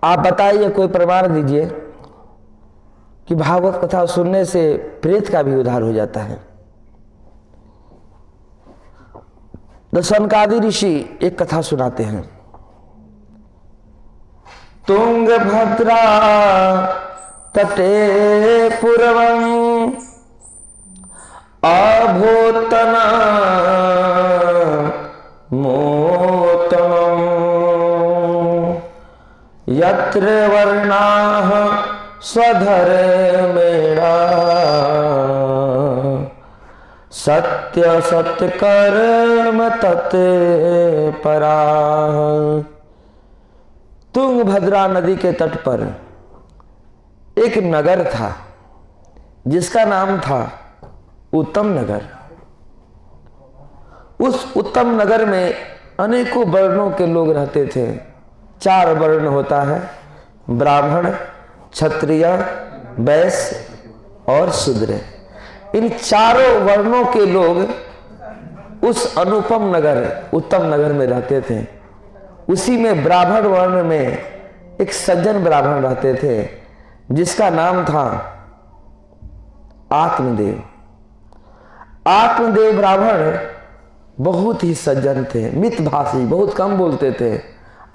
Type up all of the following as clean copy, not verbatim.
आप बताइए, कोई प्रमाण दीजिए कि भागवत कथा सुनने से प्रेत का भी उद्धार हो जाता है। सनकादि ऋषि एक कथा सुनाते हैं। तुंगभद्रा तटे पूर्वं अभूतना मोतमं यत्र वर्णाः स्वधर्मेणा सत्य सत्कर्म तत्पराः। तुंगभद्रा नदी के तट पर एक नगर था जिसका नाम था उत्तम नगर। उस उत्तम नगर में अनेकों वर्णों के लोग रहते थे। 4 वर्ण होता है, ब्राह्मण, क्षत्रिय, वैश्य और शूद्र। इन चारों वर्णों के लोग उस अनुपम नगर उत्तम नगर में रहते थे। उसी में ब्राह्मण वर्ण में एक सज्जन ब्राह्मण रहते थे जिसका नाम था आत्मदेव। आत्मदेव ब्राह्मण बहुत ही सज्जन थे, मितभाषी, बहुत कम बोलते थे,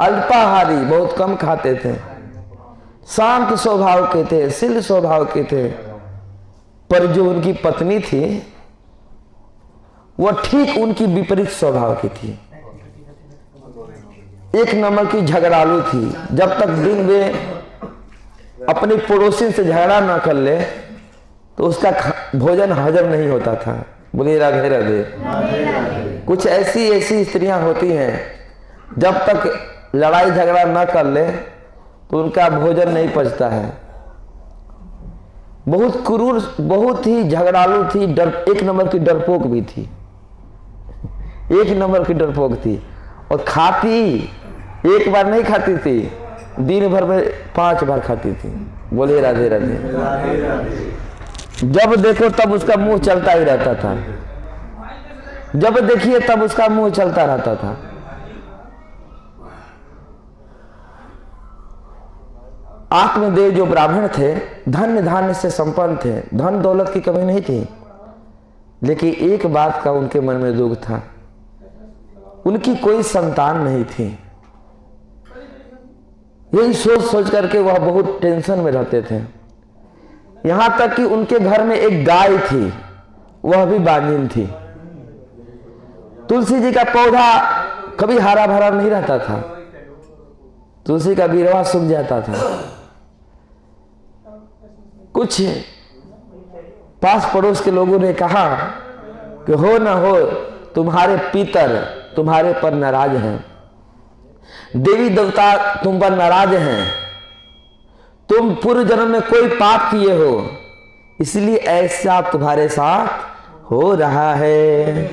अल्पाहारी, बहुत कम खाते थे, शांत स्वभाव के थे, शील स्वभाव के थे। पर जो उनकी पत्नी थी वह ठीक उनकी विपरीत स्वभाव की थी। एक नंबर की झगड़ालू थी। जब तक दिन में अपनी पड़ोसी से झगड़ा ना कर ले तो उसका भोजन हजम नहीं होता था। बोलिए राधे राधे। कुछ ऐसी स्त्रियां होती हैं जब तक लड़ाई झगड़ा ना कर ले तो उनका भोजन नहीं पचता है। बहुत क्रूर, बहुत ही झगड़ालू थी, एक नंबर की डरपोक भी थी, एक नंबर की डरपोक थी। और खाती एक बार नहीं खाती थी, दिन भर में 5 बार खाती थी। बोलिए राधे राधे। जब देखो तब उसका मुंह चलता ही रहता था, जब देखिए तब उसका मुंह चलता रहता था। आत्मदेव जो ब्राह्मण थे धन्य धान्य से संपन्न थे, धन दौलत की कमी नहीं थी, लेकिन एक बात का उनके मन में दुख था, उनकी कोई संतान नहीं थी। यही सोच सोच करके वह बहुत टेंशन में रहते थे। यहां तक कि उनके घर में एक गाय थी, वह भी बांझिन थी। तुलसी जी का पौधा कभी हरा भरा नहीं रहता था, तुलसी का बिरवा सूख जाता था। कुछ पास पड़ोस के लोगों ने कहा कि हो ना हो तुम्हारे पितर तुम्हारे पर नाराज हैं, देवी देवता तुम पर नाराज हैं, तुम पूर्व जन्म में कोई पाप किए हो, इसलिए ऐसा तुम्हारे साथ हो रहा है।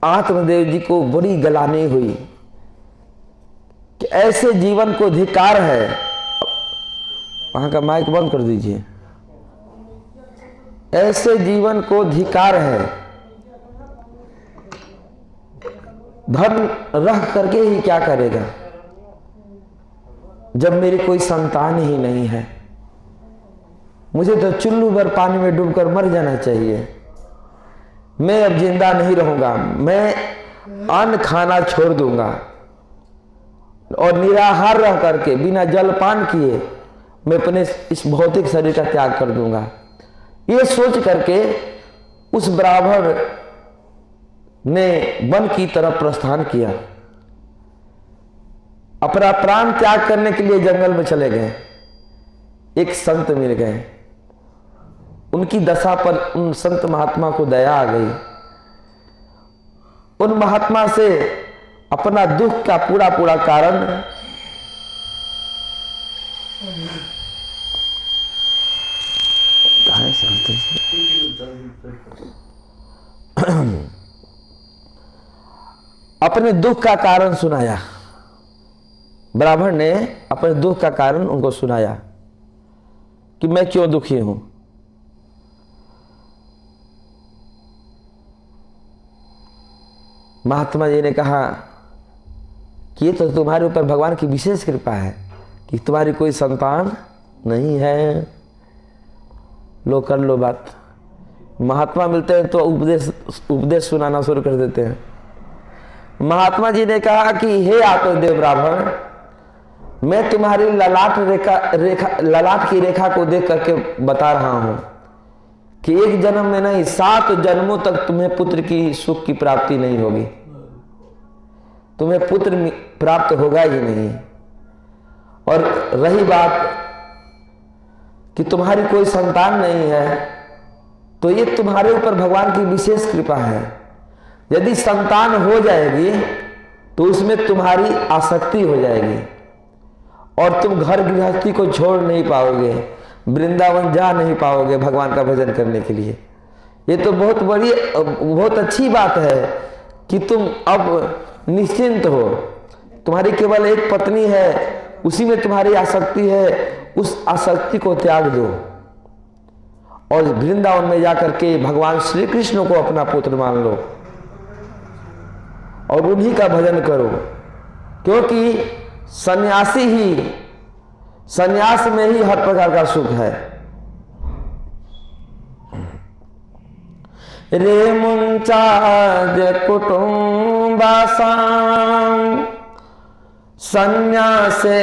आत्मदेव जी को बड़ी गलानी हुई कि ऐसे जीवन को धिक्कार है। वहां का माइक बंद कर दीजिए। ऐसे जीवन को धिक्कार है, धन रह करके ही क्या करेगा जब मेरी कोई संतान ही नहीं है। मुझे तो चुल्लू भर पानी में डूबकर मर जाना चाहिए, मैं अब जिंदा नहीं रहूंगा, मैं अन्न खाना छोड़ दूंगा और निराहार रह करके बिना जलपान किए मैं अपने इस भौतिक शरीर का त्याग कर दूंगा। ये सोच करके उस ब्राह्मण ने वन की तरफ प्रस्थान किया, अपना प्राण त्याग करने के लिए जंगल में चले गए। एक संत मिल गए, उनकी दशा पर उन संत महात्मा को दया आ गई। उन महात्मा से अपना दुख का पूरा पूरा कारण अपने दुख का कारण सुनाया। ब्राह्मण ने अपने दुख का कारण उनको सुनाया कि मैं क्यों दुखी हूं। महात्मा जी ने कहा कि ये तो तुम्हारे ऊपर भगवान की विशेष कृपा है कि तुम्हारी कोई संतान नहीं है। लो कर लो बात। महात्मा मिलते हैं तो उपदेश सुनाना शुरू कर देते हैं। महात्मा जी ने कहा कि हे आत्मदेव ब्राह्मण, मैं तुम्हारी ललाट की रेखा को देख करके बता रहा हूं कि एक जन्म में नहीं 7 जन्मों तक तुम्हें पुत्र की सुख की प्राप्ति नहीं होगी, तुम्हें पुत्र प्राप्त होगा ही नहीं। और रही बात कि तुम्हारी कोई संतान नहीं है, तो ये तुम्हारे ऊपर भगवान की विशेष कृपा है। यदि संतान हो जाएगी तो उसमें तुम्हारी आसक्ति हो जाएगी और तुम घर गृहस्थी को छोड़ नहीं पाओगे, वृंदावन जा नहीं पाओगे भगवान का भजन करने के लिए। ये तो बहुत अच्छी बात है कि तुम अब निश्चिंत हो। तुम्हारी केवल एक पत्नी है, उसी में तुम्हारी आसक्ति है, उस आसक्ति को त्याग दो और वृंदावन में जाकर के भगवान श्री कृष्ण को अपना पुत्र मान लो और उन्हीं का भजन करो। क्योंकि सन्यास में ही हर प्रकार का सुख है। रे मुंचाज कुटुंबासां संन्यासे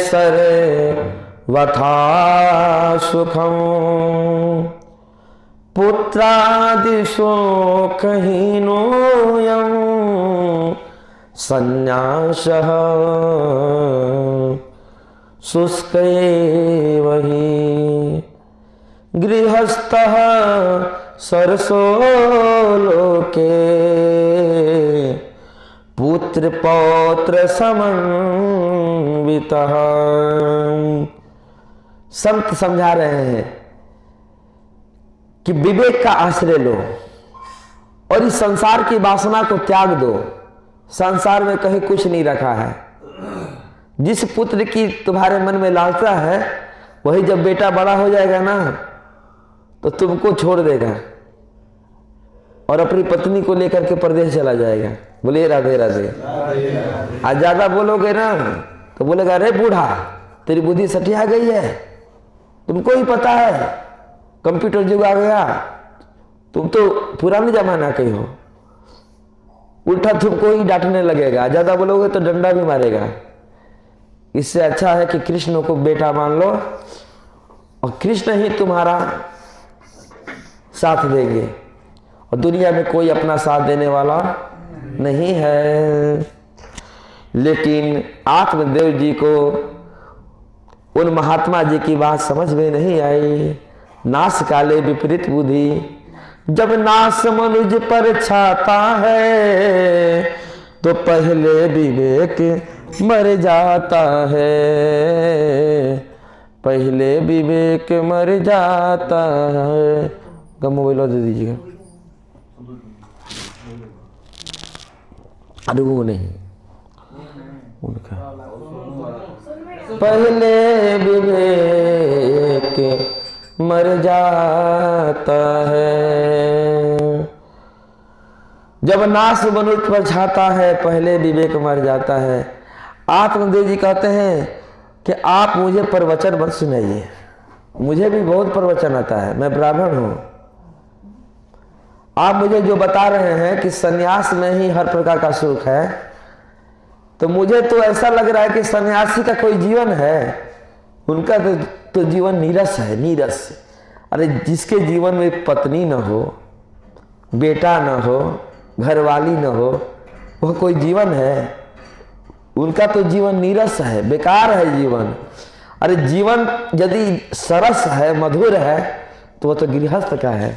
सर्वथा सुखं पुत्रादिशोकहीनोऽयं संन्यासः शुष्क एव हि गृहस्थः सरसो लोके पुत्र पौत्र समन्वितः। संत समझा रहे हैं कि विवेक का आश्रय लो और इस संसार की वासना को त्याग दो। संसार में कहीं कुछ नहीं रखा है। जिस पुत्र की तुम्हारे मन में लालसा है, वही जब बेटा बड़ा हो जाएगा ना तो तुमको छोड़ देगा और अपनी पत्नी को लेकर के परदेश चला जाएगा। बोलिए राधे राधे। आज ज्यादा बोलोगे ना तो बोलेगा अरे बूढ़ा, तेरी बुद्धि सटिया गई है, तुमको ही पता है कंप्यूटर युग आ गया, तुम तो पुराने जमाना के हो। उल्टा तुमको ही डांटने लगेगा। ज्यादा बोलोगे तो डंडा भी मारेगा। इससे अच्छा है कि कृष्ण को बेटा मान लो और कृष्ण ही तुम्हारा साथ देंगे और दुनिया में कोई अपना साथ देने वाला नहीं है। लेकिन आत्मदेव जी को उन महात्मा जी की बात समझ में नहीं आई। नाश काले विपरीत बुद्धि, जब नाश मनुज पर छाता है तो पहले विवेक मर जाता है, पहले विवेक मर जाता है। कम मोबाइल दे दीजिएगा। अरे वो नहीं, उनका पहले विवेक मर जाता है। जब नाश मनुष्य पर छाता है पहले विवेक मर जाता है। आत्मदेव जी कहते हैं कि आप मुझे प्रवचन मत सुनाइए, मुझे भी बहुत प्रवचन आता है, मैं ब्राह्मण हूं। आप मुझे जो बता रहे हैं कि सन्यास में ही हर प्रकार का सुख है, तो मुझे तो ऐसा लग रहा है कि सन्यासी का कोई जीवन है, उनका तो जीवन नीरस है, नीरस। अरे जिसके जीवन में पत्नी न हो, बेटा न हो, घरवाली न हो, वह कोई जीवन है? उनका तो जीवन नीरस है, बेकार है जीवन। अरे जीवन यदि सरस है, मधुर है, तो वह तो गृहस्थ का है।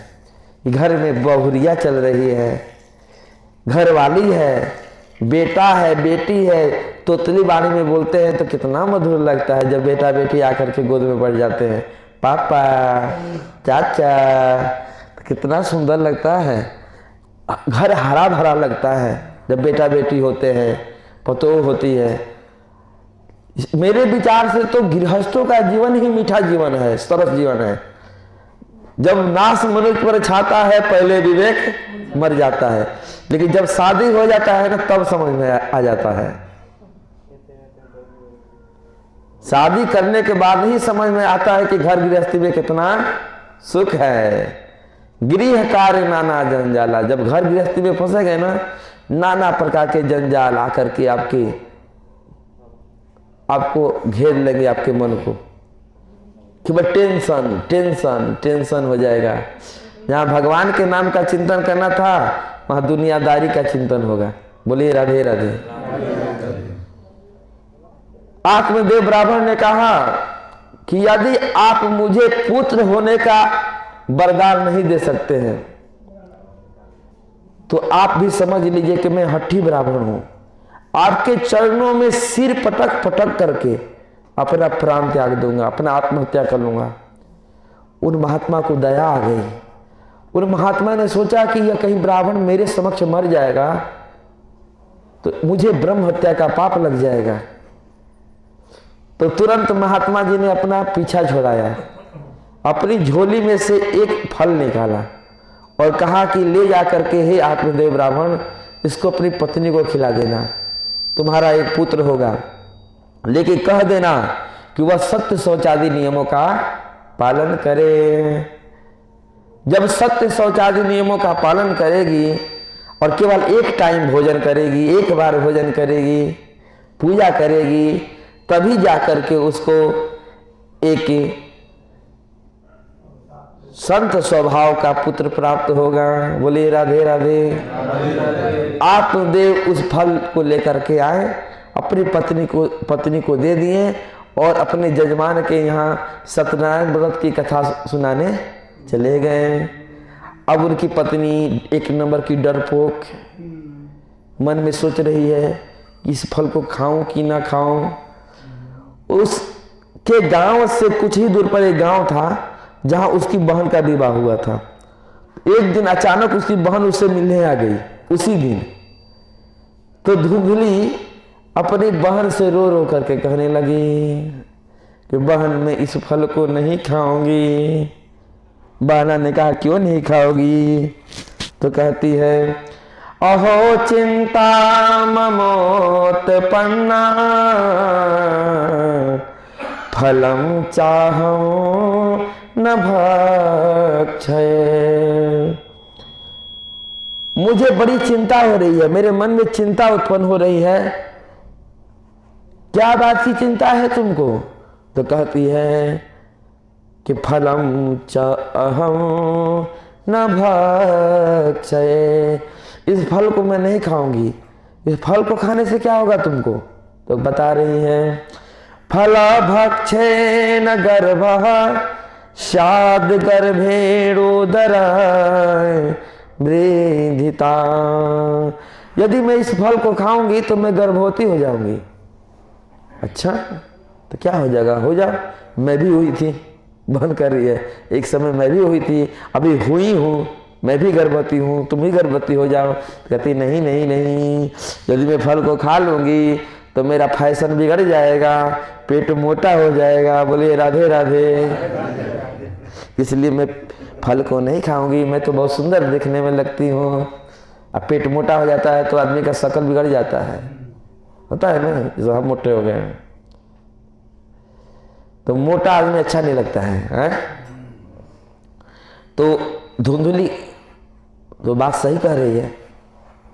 घर में बहुरिया चल रही है, घरवाली है, बेटा है, बेटी है, तोतली बाणी में बोलते हैं तो कितना मधुर लगता है जब बेटा बेटी आकर के गोद में बढ़ जाते हैं, पापा, चाचा, तो कितना सुंदर लगता है। घर हरा भरा लगता है जब बेटा बेटी होते हैं, पतोह होती है। मेरे विचार से तो गृहस्थों का जीवन ही मीठा जीवन है, सरस जीवन है। जब नाश मनुष्य पर छाता है पहले विवेक मर जाता है, लेकिन जब शादी हो जाता है ना तब समझ में आ जाता है। शादी करने के बाद ही समझ में आता है कि घर गृहस्थी में कितना सुख है। गृह कार्य नाना जंजाला, जब घर गृहस्थी में फंसे गए ना, नाना प्रकार के जंजाल आकर के आपको घेर लेंगे, आपके मन को कि बस टेंशन टेंशन टेंशन हो जाएगा। जहाँ भगवान के नाम का चिंतन करना था वहाँ दुनियादारी का चिंतन होगा। बोलिए राधे राधे। आत्मदेव ब्राह्मण ने कहा कि यदि आप मुझे पुत्र होने का वरदान नहीं दे सकते हैं तो आप भी समझ लीजिए कि मैं हठी ब्राह्मण हूं। आपके चरणों में सिर पटक पटक करके अपना प्राण त्याग दूंगा, अपना आत्महत्या कर लूंगा। उन महात्मा को दया आ गई। उन महात्मा ने सोचा कि यह कहीं ब्राह्मण मेरे समक्ष मर जाएगा तो मुझे ब्रह्म हत्या का पाप लग जाएगा। तो तुरंत महात्मा जी ने अपना पीछा छोड़ाया, अपनी झोली में से एक फल निकाला और कहा कि ले जाकर के हे आत्मदेव ब्राह्मण, इसको अपनी पत्नी को खिला देना, तुम्हारा एक पुत्र होगा। लेकिन कह देना कि वह सत्य शौचादि नियमों का पालन करे। जब सत्य शौचादि नियमों का पालन करेगी और केवल एक टाइम भोजन करेगी, एक बार भोजन करेगी, पूजा करेगी, तभी जाकर के उसको एक संत स्वभाव का पुत्र प्राप्त होगा। बोलिए राधे राधे। आत्मदेव उस फल को लेकर के आए, अपनी पत्नी को दे दिए और अपने जजमान के यहाँ सत्यनारायण व्रत की कथा सुनाने चले गए। अब उनकी पत्नी एक नंबर की डरपोक मन में सोच रही है कि इस फल को खाऊं कि ना खाऊं। उसके गांव से कुछ ही दूर पर एक गांव था जहां उसकी बहन का विवाह हुआ था। एक दिन अचानक उसकी बहन उससे मिलने आ गई उसी दिन। तो धुंधली अपनी बहन से रो रो करके कहने लगी कि बहन मैं इस फल को नहीं खाऊंगी। बहना ने कहा क्यों नहीं खाओगी? तो कहती है अहो चिंता ममोत्पन्ना फलम चाहूं न भक्षय। मुझे बड़ी चिंता हो रही है, मेरे मन में चिंता उत्पन्न हो रही है। क्या बात की चिंता है तुमको? तो कहती है कि फलम चाहूं न भक्षय, इस फल को मैं नहीं खाऊंगी। इस फल को खाने से क्या होगा तुमको? तो बता रही है फल भक्षे न गर्भः शाद गर्भेणोदर वृद्धिता। यदि मैं इस फल को खाऊंगी तो मैं गर्भवती हो जाऊंगी। अच्छा तो क्या हो जाएगा? हो जा, मैं भी हुई थी, बहन कर रही है, एक समय मैं भी हुई थी, अभी हुई हूँ, मैं भी गर्भवती हूँ, तुम भी गर्भवती हो जाओ। कहती नहीं नहीं नहीं, यदि मैं फल को खा लूंगी तो मेरा फैशन बिगड़ जाएगा, पेट मोटा हो जाएगा। बोलिए राधे राधे। इसलिए मैं फल को नहीं खाऊंगी। मैं तो बहुत सुंदर दिखने में लगती हूँ। अब पेट मोटा हो जाता है तो आदमी का शक्ल बिगड़ जाता है, होता है ना, जैसे हम मोटे हो गए तो मोटा आदमी अच्छा नहीं लगता है? तो धुंधली तो बात सही कह रही है,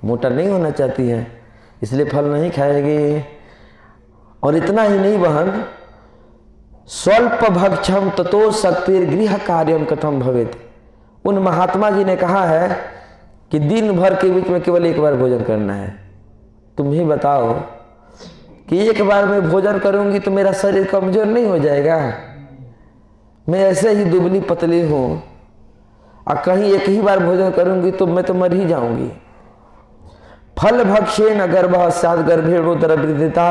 मोटा नहीं होना चाहती है, इसलिए फल नहीं खाएगी। और इतना ही नहीं बहन, स्वल्प भक्षम ततो शक्तिर गृह कार्यम कथम भवेत। उन महात्मा जी ने कहा है कि दिन भर के बीच में केवल एक बार भोजन करना है। तुम ही बताओ कि एक बार मैं भोजन करूंगी तो मेरा शरीर कमजोर नहीं हो जाएगा? मैं ऐसे ही दुबली पतली हूं और कहीं एक ही बार भोजन करूंगी तो मैं तो मर ही जाऊंगी। फल भक्षे न गर्भ सात गर्भेणोदर वृद्धिता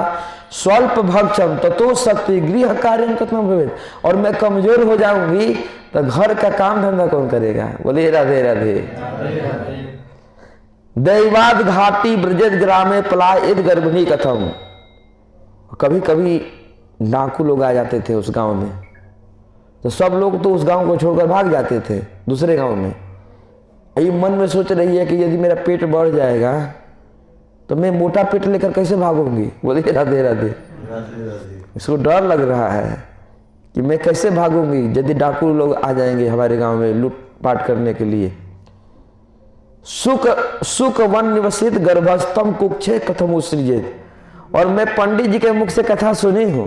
स्वल्प भक्षम ततो शक्ति गृह कार्य कथम भवेत। और मैं कमजोर हो जाऊंगी तो घर का काम धंधा कौन करेगा? बोलिए राधे राधे। दैवाद घाटी ब्रजत ग्रामे पलायित गर्भिणी कथम। कभी कभी डाकू लोग आ जाते थे उस गांव में, तो सब लोग तो उस गांव को छोड़कर भाग जाते थे दूसरे गांव में। ये मन में सोच रही है कि यदि मेरा पेट बढ़ जाएगा तो मैं मोटा पेट लेकर कैसे भागूंगी? बोलिए राधे राधे। इसको डर लग रहा है कि मैं कैसे भागूंगी यदि डाकू लोग आ जाएंगे हमारे गांव में लूटपाट करने के लिए। सुख वन निवसित गर्भस्थम कुक्षे कथम उत्सृजेत। और मैं पंडित जी के मुख से कथा सुनी हूं,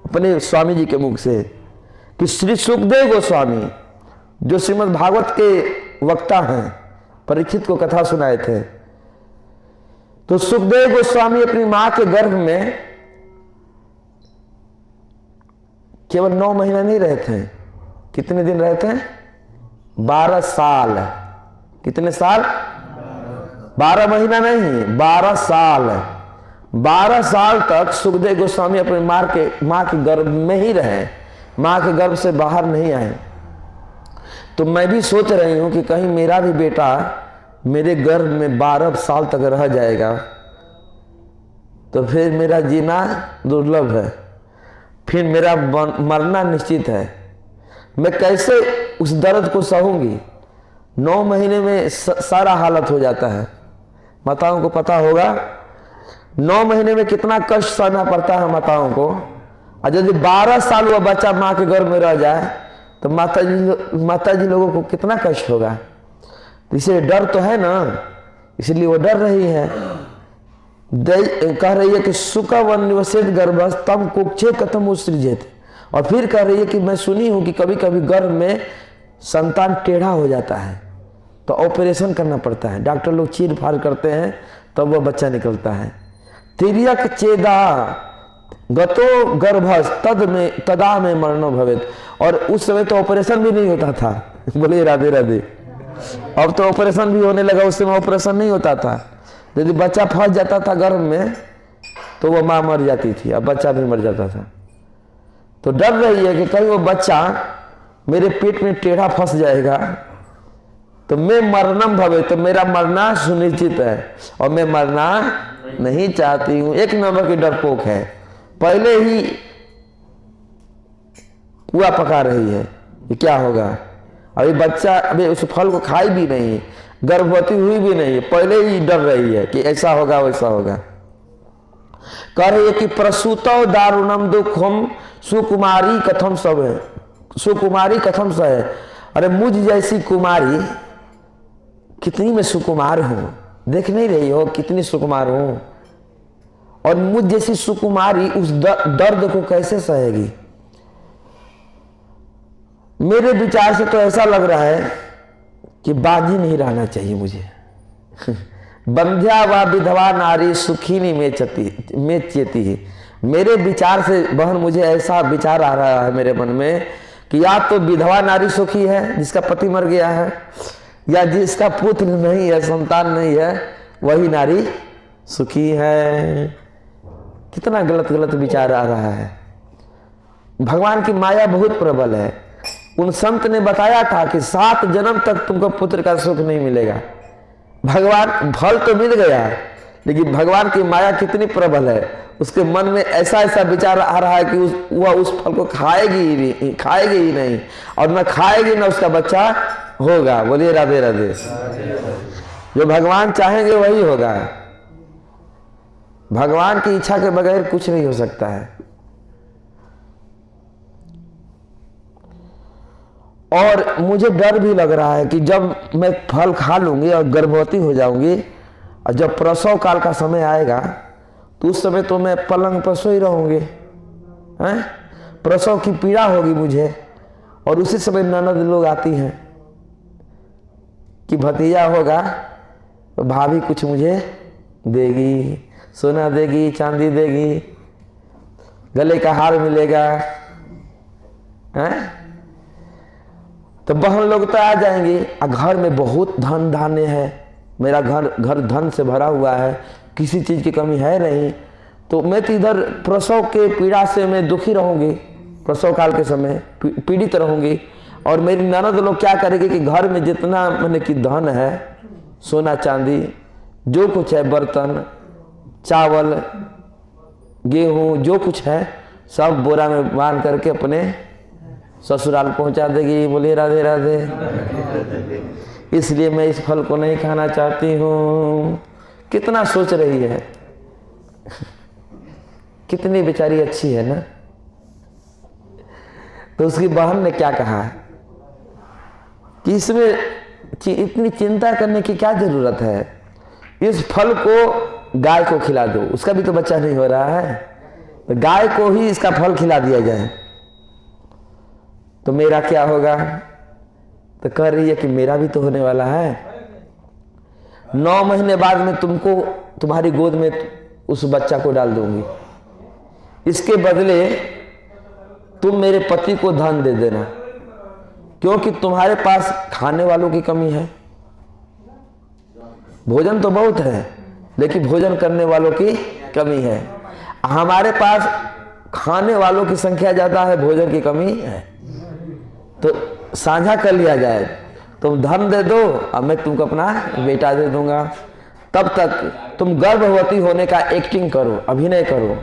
अपने स्वामी जी के मुख से, कि श्री सुखदेव गोस्वामी जो श्रीमद् भागवत के वक्ता हैं, परीक्षित को कथा सुनाए थे। तो सुखदेव गोस्वामी अपनी मां के गर्भ में केवल 9 महीना नहीं रहे थे। कितने दिन रहे थे? 12 साल। कितने साल? 12 महीना नहीं, 12 साल। 12 साल तक सुखदेव गोस्वामी अपनी मां के गर्भ में ही रहे, मां के गर्भ से बाहर नहीं आए। तो मैं भी सोच रही हूं कि कहीं मेरा भी बेटा मेरे गर्भ में 12 साल तक रह जाएगा तो फिर मेरा जीना दुर्लभ है, फिर मेरा मरना निश्चित है। मैं कैसे उस दर्द को सहूंगी? 9 महीने में सारा हालत हो जाता है। माताओं को पता होगा 9 महीने में कितना कष्ट सहना पड़ता है माताओं को। और यदि 12 साल वह बच्चा माँ के गर्भ में रह जाए तो माता जी लोगों को कितना कष्ट होगा। तो इसे डर तो है ना, इसलिए वो डर रही है। कह रही है कि सुका वन निवसित गर्भस्थम कुक्षे कथम उत्सृजेत। और फिर कह रही है कि मैं सुनी हूं कि कभी कभी गर्भ में संतान टेढ़ा हो जाता है तो ऑपरेशन करना पड़ता है, डॉक्टर लोग चीर फाड़ करते हैं तब वह बच्चा निकलता है। तिर्यक चेदा गतो गर्भस तदा में मरणो भवेत। और उस समय तो ऑपरेशन भी नहीं होता था। बोले राधे राधे। अब तो ऑपरेशन भी होने लगा, उस समय ऑपरेशन नहीं होता था। यदि बच्चा फंस जाता था गर्भ में तो वह मां मर जाती थी, अब बच्चा भी मर जाता था। तो डर रही है कि कहीं वो बच्चा मेरे पेट में टेढ़ा फंस जाएगा तो मैं मरणम भवे, तो मेरा मरना सुनिश्चित है और मैं मरना नहीं चाहती हूं। एक नंबर की डरपोक है, पहले ही पुआ पका रही है कि क्या होगा। अभी बच्चा अभी उस फल को खाई भी नहीं, गर्भवती हुई भी नहीं, पहले ही डर रही है कि ऐसा होगा वैसा होगा। कह रही है कि प्रसूतो दारुणम दुखम सुकुमारी कथम सब है, सुकुमारी कथम स है। अरे मुझ जैसी कुमारी कितनी मैं सुकुमार हूं, देख नहीं रही हो कितनी सुकुमार हूं। और मुझ जैसी सुकुमारी उस दर्द को कैसे सहेगी। मेरे विचार से तो ऐसा लग रहा है कि बाजी नहीं रहना चाहिए मुझे। बंध्या व विधवा नारी सुखीनी में चेती। मेरे विचार से बहन मुझे ऐसा विचार आ रहा है मेरे मन में कि या तो विधवा नारी सुखी है जिसका पति मर गया है, या जिसका पुत्र नहीं है, संतान नहीं है, वही नारी सुखी है। कितना गलत गलत विचार आ रहा है। भगवान की माया बहुत प्रबल है। उन संत ने बताया था कि 7 जन्म तक तुमको पुत्र का सुख नहीं मिलेगा। भगवान फल तो मिल गया लेकिन भगवान की माया कितनी प्रबल है, उसके मन में ऐसा ऐसा विचार आ रहा है कि वह उस फल को खाएगी ही नहीं और न खाएगी न उसका बच्चा होगा। बोलिए राधे राधे। जो भगवान चाहेंगे वही होगा। भगवान की इच्छा के बगैर कुछ नहीं हो सकता है। और मुझे डर भी लग रहा है कि जब मैं फल खा लूंगी और गर्भवती हो जाऊंगी और जब प्रसव काल का समय आएगा तो उस समय तो मैं पलंग पर सोई रहूंगी, प्रसव की पीड़ा होगी मुझे। और उसी समय ननद लोग आती हैं कि भतीजा होगा तो भाभी कुछ मुझे देगी, सोना देगी, चांदी देगी, गले का हार मिलेगा, तो बहन लोग तो आ जाएंगी। घर में बहुत धन धान्य है, मेरा घर धन से भरा हुआ है, किसी चीज की कमी है नहीं। तो मैं तो इधर प्रसव के पीड़ा से मैं दुखी रहूंगी, प्रसव काल के समय पीड़ित रहूंगी। और मेरी ननद लोग क्या करेगी कि घर में जितना मैंने की धन है, सोना चांदी जो कुछ है, बर्तन चावल गेहूं जो कुछ है, सब बोरा में बांध करके अपने ससुराल पहुंचा देगी। बोलिए राधे राधे। इसलिए मैं इस फल को नहीं खाना चाहती हूं। कितना सोच रही है। कितनी बेचारी अच्छी है ना। तो उसकी बहन ने क्या कहा कि इसमें इतनी चिंता करने की क्या जरूरत है, इस फल को गाय को खिला दो, उसका भी तो बच्चा नहीं हो रहा है, तो गाय को ही इसका फल खिला दिया जाए तो मेरा क्या होगा। तो कह रही है कि मेरा भी तो होने वाला है। 9 महीने बाद में तुमको तुम्हारी गोद में उस बच्चा को डाल दूंगी, इसके बदले तुम मेरे पति को धन दे देना, क्योंकि तुम्हारे पास खाने वालों की कमी है। भोजन तो बहुत है लेकिन भोजन करने वालों की कमी है। हमारे पास खाने वालों की संख्या ज्यादा है, भोजन की कमी है। तो साझा कर लिया जाए, तुम धन दे दो और मैं तुमको अपना बेटा दे दूंगा। तब तक तुम गर्भवती होने का एक्टिंग करो, अभिनय करो,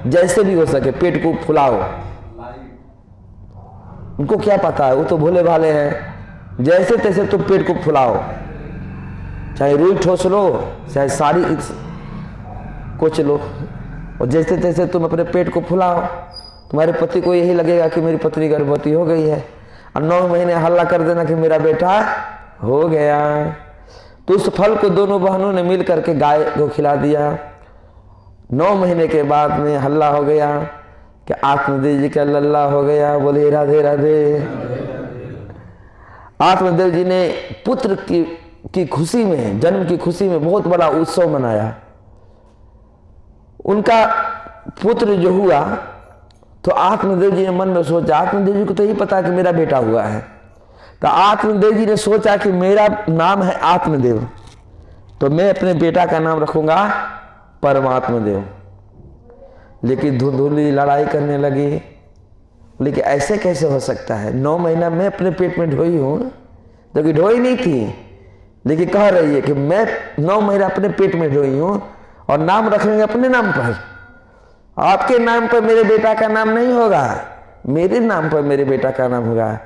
जैसे भी हो सके पेट को फुलाओ। उनको क्या पता है, वो तो भोले भाले हैं। जैसे तैसे तुम पेट को फुलाओ, चाहे रुई ठोस लो, चाहे साड़ी कुछ लो, और जैसे तैसे तुम अपने पेट को फुलाओ। तुम्हारे पति को यही लगेगा कि मेरी पत्नी गर्भवती हो गई है, और 9 महीने हल्ला कर देना कि मेरा बेटा हो गया। तो उस फल को दोनों बहनों ने मिल करके गाय को खिला दिया। 9 महीने के बाद में हल्ला हो गया कि आत्मदेव जी का लल्ला हो गया। बोले राधे राधे। आत्मदेव जी ने पुत्र की खुशी में, जन्म की खुशी में बहुत बड़ा उत्सव मनाया। उनका पुत्र जो हुआ तो आत्मदेव जी ने मन में सोचा, आत्मदेव जी को तो ही पता कि मेरा बेटा हुआ है, तो आत्मदेव जी ने सोचा कि मेरा नाम है आत्मदेव, तो मैं अपने बेटा का नाम रखूंगा परमात्मा देव। लेकिन धुंधुली लड़ाई करने लगी, लेकिन ऐसे कैसे हो सकता है, 9 महीना मैं अपने पेट में ढोई हूं, जबकि ढोई नहीं थी, लेकिन कह रही है कि मैं 9 महीना अपने पेट में ढोई हूं और नाम रखेंगे अपने नाम पर। आपके नाम पर मेरे बेटा का नाम नहीं होगा, मेरे नाम पर मेरे बेटा का नाम होगा।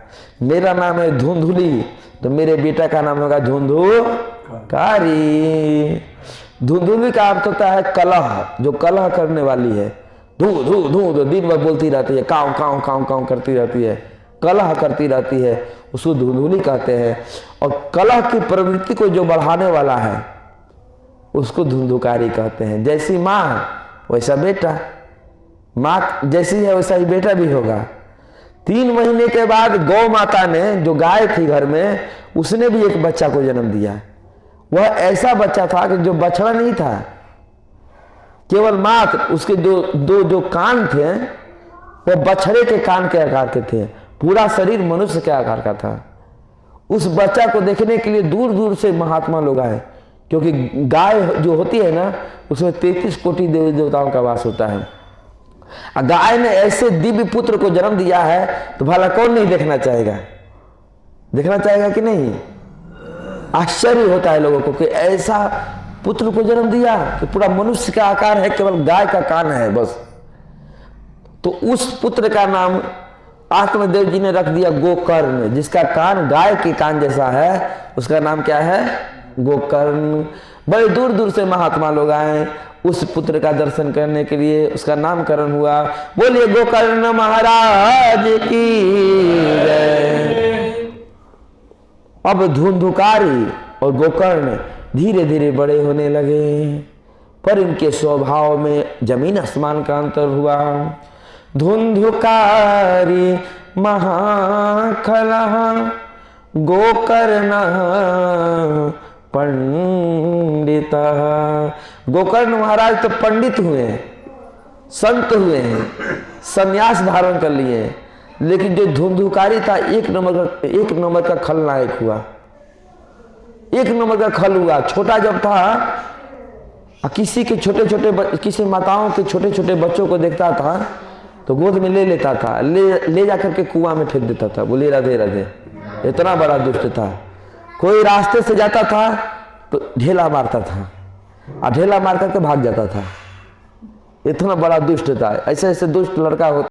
मेरा नाम है धुंधुली, तो मेरे बेटा का नाम होगा धुंधुकारी। धुंधुली का अर्थ होता है कलह, जो कलह करने वाली है। धू धू धू तो दिन भर बोलती रहती है, काव काव काव काव करती रहती है, कलह करती रहती है, उसको धुंधुली कहते हैं। और कलह की प्रवृत्ति को जो बढ़ाने वाला है उसको धुंधुकारी कहते हैं। जैसी माँ वैसा बेटा, माँ जैसी है वैसा ही बेटा भी होगा। 3 महीने के बाद गौ माता ने, जो गाय थी घर में, उसने भी एक बच्चा को जन्म दिया। वह ऐसा बच्चा था कि जो बछड़ा नहीं था, केवल मात्र उसके जो कान थे वह बछड़े के कान के आकार के थे, पूरा शरीर मनुष्य के आकार का था। उस बच्चा को देखने के लिए दूर दूर से महात्मा लोग आए, क्योंकि गाय जो होती है ना, उसमें 33 कोटि देवी देवताओं का वास होता है। गाय ने ऐसे दिव्य पुत्र को जन्म दिया है तो भला कौन नहीं देखना चाहेगा, देखना चाहेगा कि नहीं। आश्चर्य होता है लोगों को कि ऐसा पुत्र को जन्म दिया कि पूरा मनुष्य का आकार है, केवल गाय का कान है बस। तो उस पुत्र का नाम आत्मदेव जी ने रख दिया गोकर्ण, जिसका कान गाय के कान जैसा है, उसका नाम क्या है, गोकर्ण। बड़े दूर दूर से महात्मा लोग आए उस पुत्र का दर्शन करने के लिए, उसका नामकरण हुआ। बोलिए गोकर्ण महाराज की जय। अब धुंधुकारी और गोकर्ण धीरे धीरे बड़े होने लगे, पर इनके स्वभाव में जमीन आसमान का अंतर हुआ। धुंधुकारी महाखला गोकर्ण पंडित। गोकर्ण महाराज तो पंडित हुए, संत हुए हैं, संन्यास धारण कर लिए, लेकिन जो धुंधुकारी था 1 नंबर का खलनायक हुआ, 1 नंबर का खल हुआ। छोटा जब था, किसी माताओं के छोटे छोटे बच्चों को देखता था तो गोद में ले लेता था, ले जाकर के कुआं में फेंक देता था। बोलिए राधे राधे। इतना बड़ा दुष्ट था। कोई रास्ते से जाता था तो ढेला मारता था, और ढेला मार करके भाग जाता था। इतना बड़ा दुष्ट था। ऐसे ऐसे दुष्ट लड़का होता